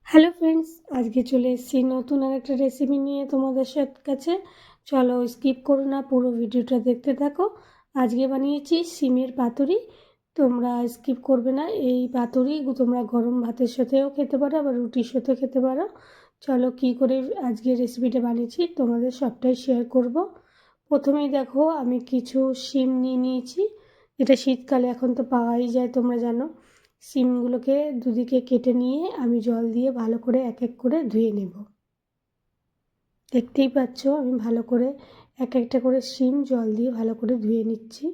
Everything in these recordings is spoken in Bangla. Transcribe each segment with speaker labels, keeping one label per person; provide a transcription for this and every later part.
Speaker 1: হ্যালো ফ্রেন্ডস, আজকে চলে এসেছি নতুন আর একটা রেসিপি নিয়ে তোমাদের কাছে। চলো স্কিপ করো না, পুরো ভিডিওটা দেখতে থাকো। আজকে বানিয়েছি সিমের পাতুরি। তোমরা স্কিপ করবে না। এই পাতুরি তোমরা গরম ভাতের সাথেও খেতে পারো, আবার রুটির সাথেও খেতে পারো। চলো কী করে আজকে রেসিপিটা বানিয়েছি তোমাদের সবটাই শেয়ার করব। প্রথমেই দেখো, আমি কিছু সিম নিয়ে নিয়েছি। এটা শীতকালে এখন তো পাওয়াই যায়, তোমরা জানো। সিমগুলোকে দুদিকে কেটে নিয়ে আমি জল দিয়ে ভালো করে এক এক করে ধুয়ে নেব। দেখতেই পাচ্ছ আমি ভালো করে এক একটা করে সিম জল দিয়ে ভালো করে ধুয়ে নিচ্ছি।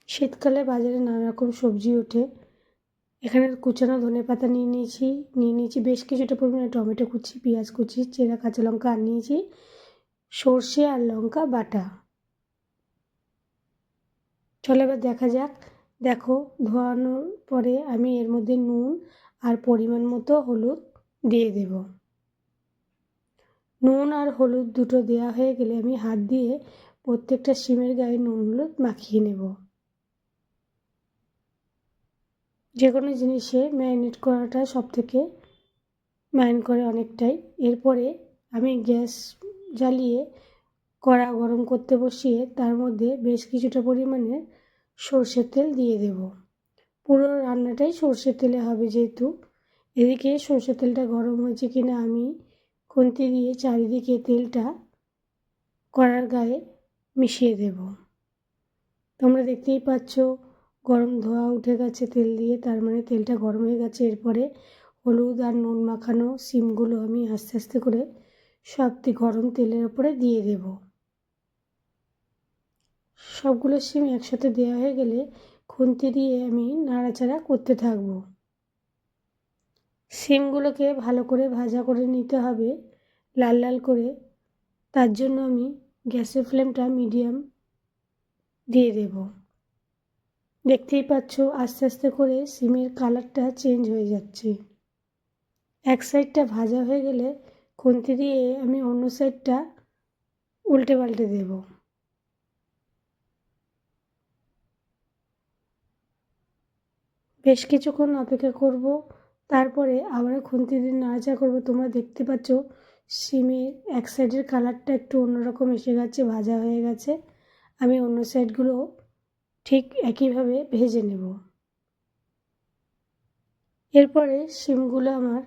Speaker 1: শীতকালে বাজারে নানা রকম সবজি ওঠে। এখানে কুচানো ধনেপাতা নিয়ে নিয়েছি বেশ কিছুটা পরিমাণে টমেটো কুচি, পেঁয়াজ কুচি, চেরা কাঁচা লঙ্কা আর নিয়েছি সর্ষে আর লঙ্কা বাটা। চলো এবার দেখা যাক। দেখো, ধোয়ানোর পরে আমি এর মধ্যে নুন আর পরিমাণ মতো হলুদ দিয়ে দেব। নুন আর হলুদ দুটো দেওয়া হয়ে গেলে আমি হাত দিয়ে প্রত্যেকটা সিমের গায়ে নুন হলুদ মাখিয়ে নেব। যে কোনো জিনিসে ম্যারিনেট করাটা সবথেকে ম্যারিনেট করে অনেকটাই। এরপরে আমি গ্যাস জ্বালিয়ে কড়া গরম করতে বসিয়ে তার মধ্যে বেশ কিছুটা পরিমাণে সর্ষের তেল দিয়ে দেব। পুরো রান্নাটাই সর্ষের তেলে হবে যেহেতু। এদিকে সর্ষের তেলটা গরম হয়েছে কিনা আমি খুন্তি দিয়ে চারিদিকে তেলটা কড়ার গায়ে মিশিয়ে দেব। তোমরা দেখতেই পাচ্ছ গরম ধোঁয়া উঠে গেছে তেল দিয়ে, তার মানে তেলটা গরম হয়ে গেছে। এরপরে হলুদ আর নুন মাখানো সিমগুলো আমি আস্তে আস্তে করে সবটি গরম তেলের ওপরে দিয়ে দেব। সবগুলো সিম একসাথে দেওয়া হয়ে গেলে খুন্তি দিয়ে আমি নাড়াচাড়া করতে থাকব। সিমগুলোকে ভালো করে ভাজা করে নিতে হবে, লাল লাল করে। তার জন্য আমি গ্যাসের ফ্লেমটা মিডিয়াম দিয়ে দেব। দেখতেই পাচ্ছ আস্তে আস্তে করে সিমের কালারটা চেঞ্জ হয়ে যাচ্ছে। এক সাইডটা ভাজা হয়ে গেলে খুন্তি দিয়ে আমি অন্য সাইডটা উল্টে পাল্টে দেব। বেশ কিছুক্ষণ অপেক্ষা করব, তারপরে আবার খুন্তি দিয়ে নাড়াচাড়া করব। তোমরা দেখতে পাচ্ছ সিমের এক সাইডের কালারটা একটু অন্যরকম এসে গেছে, ভাজা হয়ে গেছে। আমি অন্য সাইডগুলো ঠিক একইভাবে ভেজে নেব। এরপরে সিমগুলো আমার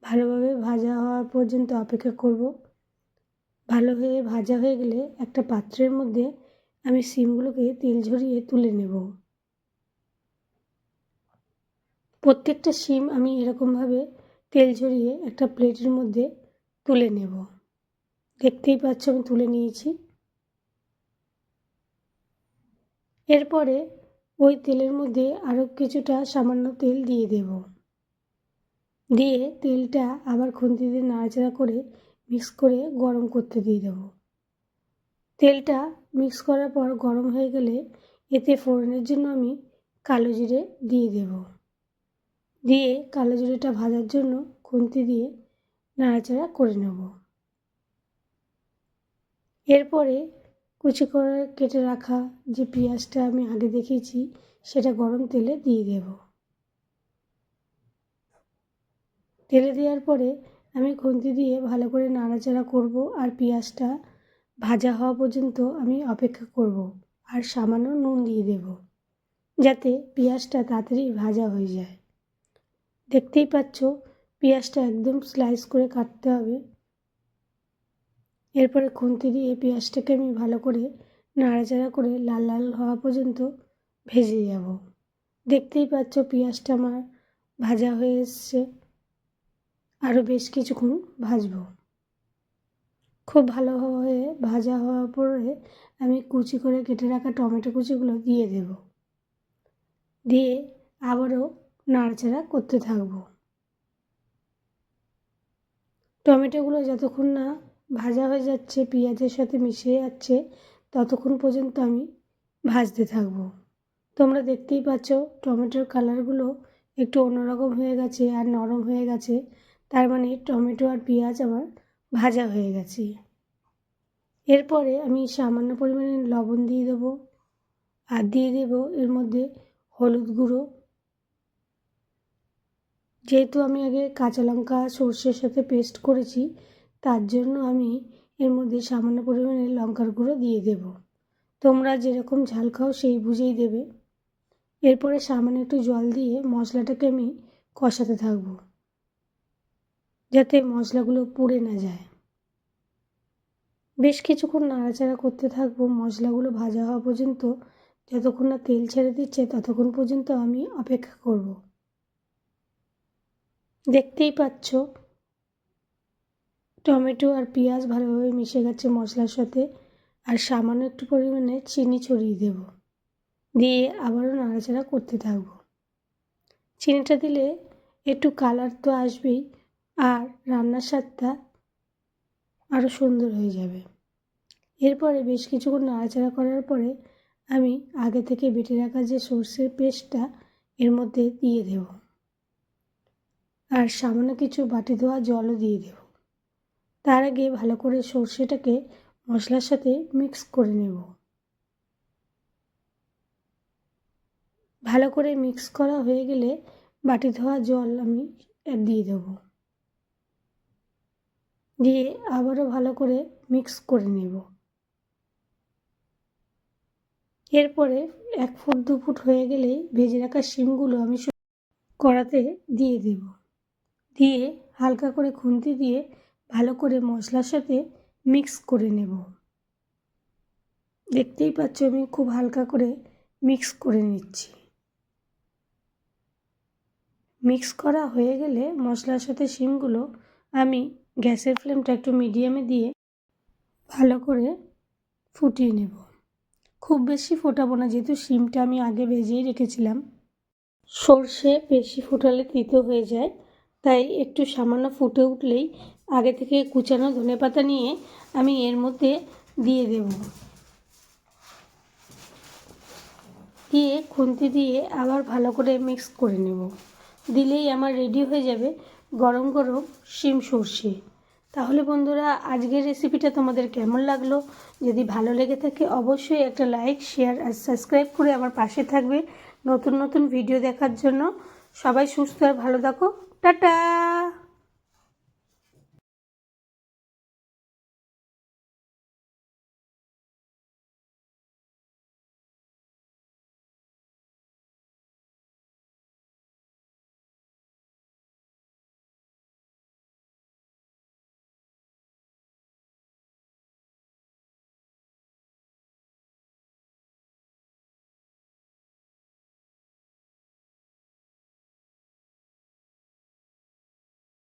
Speaker 1: ভালোভাবে ভাজা হওয়া পর্যন্ত অপেক্ষা করব। ভালোভাবে ভাজা হয়ে গেলে একটা পাত্রের মধ্যে আমি সিমগুলোকে তেল ঝরিয়ে তুলে নেব। প্রত্যেকটা সিম আমি এরকমভাবে তেল ঝরিয়ে একটা প্লেটের মধ্যে তুলে নেব। দেখতেই পাচ্ছ আমি তুলে নিয়েছি। এরপরে ওই তেলের মধ্যে আরও কিছুটা সামান্য তেল দিয়ে দেব। দিয়ে তেলটা আবার খুন্তি দিয়ে নাড়াচাড়া করে মিক্স করে গরম করতে দিয়ে দেব। তেলটা মিক্স করার পর গরম হয়ে গেলে এতে ফোড়নের জন্য আমি কালো জিরে দিয়ে দেব। দিয়ে কালো জিরেটা ভাজার জন্য খুন্তি দিয়ে নাড়াচাড়া করে নেব। এরপরে কুচি করে কেটে রাখা যে পেঁয়াজটা আমি আগে দেখিয়েছি সেটা গরম তেলে দিয়ে দেব। তেলে দেওয়ার পরে আমি খুন্তি দিয়ে ভালো করে নাড়াচাড়া করব আর পেঁয়াজটা ভাজা হওয়া পর্যন্ত আমি অপেক্ষা করব। আর সামান্য নুন দিয়ে দেব যাতে পেঁয়াজটা তাড়াতাড়ি ভাজা হয়ে যায়। দেখতেই পাচ্ছ পেঁয়াজটা একদম স্লাইস করে কাটতে হবে। এরপরে খুন্তি দিয়ে পেঁয়াজটাকে আমি ভালো করে নাড়াচাড়া করে লাল লাল হওয়া পর্যন্ত ভেজে যাব। দেখতেই পাচ্ছ পেঁয়াজটা আমার ভাজা হয়ে এসছে। আরও বেশ কিছুক্ষণ ভাজবো। খুব ভালোভাবে ভাজা হওয়ার পরে আমি কুচি করে কেটে রাখা টমেটো কুচিগুলো দিয়ে দেব। দিয়ে আবারও নাড়াচাড়া করতে থাকবো। টমেটোগুলো যতক্ষণ না ভাজা হয়ে যাচ্ছে, পেঁয়াজের সাথে মিশে যাচ্ছে, ততক্ষণ পর্যন্ত আমি ভাজতে থাকবো। তোমরা দেখতেই পাচ্ছ টমেটোর কালারগুলো একটু অন্যরকম হয়ে গেছে আর নরম হয়ে গেছে, তার মানে টমেটো আর পেঁয়াজ আমার ভাজা হয়ে গেছে। এরপরে আমি সামান্য পরিমাণে লবণ দিয়ে দেবো আর দিয়ে দেবো এর মধ্যে হলুদ গুঁড়ো, যেহেতু আমি আগে কাঁচা লঙ্কা সর্ষের সাথে পেস্ট করেছি, তার জন্য আমি এর মধ্যে সামান্য পরিমাণে লঙ্কার গুঁড়ো দিয়ে দেব। তোমরা যেরকম ঝাল খাও সেই বুঝেই দেবে। এরপরে সামান্য একটু জল দিয়ে মশলাটাকে আমি কষাতে থাকব, যাতে মশলাগুলো পুড়ে না যায়। বেশ কিছুক্ষণ নাড়াচাড়া করতে থাকবো মশলাগুলো ভাজা হওয়া পর্যন্ত। যতক্ষণ না তেল ছেড়ে দিচ্ছে ততক্ষণ পর্যন্ত আমি অপেক্ষা করব। দেখতেই পাচ্ছ টমেটো আর পেঁয়াজ ভালোভাবে মিশে গেছে মশলার সাথে। আর সামান্য একটু পরিমাণে চিনি ছড়িয়ে দেব, দিয়ে আবারও নাড়াচাড়া করতে থাকব। চিনিটা দিলে একটু কালার তো আসবেই, আর রান্নার স্বাদটা আরও সুন্দর হয়ে যাবে। এরপরে বেশ কিছুক্ষণ নাড়াচাড়া করার পরে আমি আগে থেকে বেটে রাখা যে সর্ষের পেস্টটা এর মধ্যে দিয়ে দেব, আর সামান্য কিছু বাটি ধোয়া জলও দিয়ে দেব। তার আগে ভালো করে সর্ষেটাকে মশলার সাথে মিক্স করে নেব। ভালো করে মিক্স করা হয়ে গেলে বাটি ধোয়া জল আমি দিয়ে দেব, দিয়ে আবারও ভালো করে মিক্স করে নেব। এরপরে 1 ফুট 2 ফুট হয়ে গেলেই ভেজে রাখা শিমগুলো আমি কড়াতে দিয়ে দেব, দিয়ে হালকা করে খুন্তি দিয়ে ভালো করে মশলার সাথে মিক্স করে নেব। দেখতেই পাচ্ছ আমি খুব হালকা করে মিক্স করে নিচ্ছি। মিক্স করা হয়ে গেলে মশলার সাথে শিমগুলো আমি গ্যাসের ফ্লেমটা একটু মিডিয়ামে দিয়ে ভালো করে ফুটিয়ে নেব। খুব বেশি ফোটাবো না, যেহেতু শিমটা আমি আগে ভেজেই রেখেছিলাম। সর্ষে বেশি ফোটালে তিতো হয়ে যায়, তাই একটু সামান্য ফুটে উঠলেই আগে থেকে কুচানো ধনেপাতা নিয়ে আমি এর মধ্যে দিয়ে দেব, দিয়ে খুন্তি দিয়ে আবার ভালো করে মিক্স করে নেব। দিলেই আমার রেডি হয়ে যাবে গরম গরম শিম সর্ষে। তাহলে বন্ধুরা, আজকের রেসিপিটা তোমাদের কেমন লাগলো? যদি ভালো লেগে থাকে অবশ্যই একটা লাইক, শেয়ার আর সাবস্ক্রাইব করে আমার পাশে থাকবে নতুন নতুন ভিডিও দেখার জন্য। সবাই সুস্থ আর ভালো থাকো। টাটা।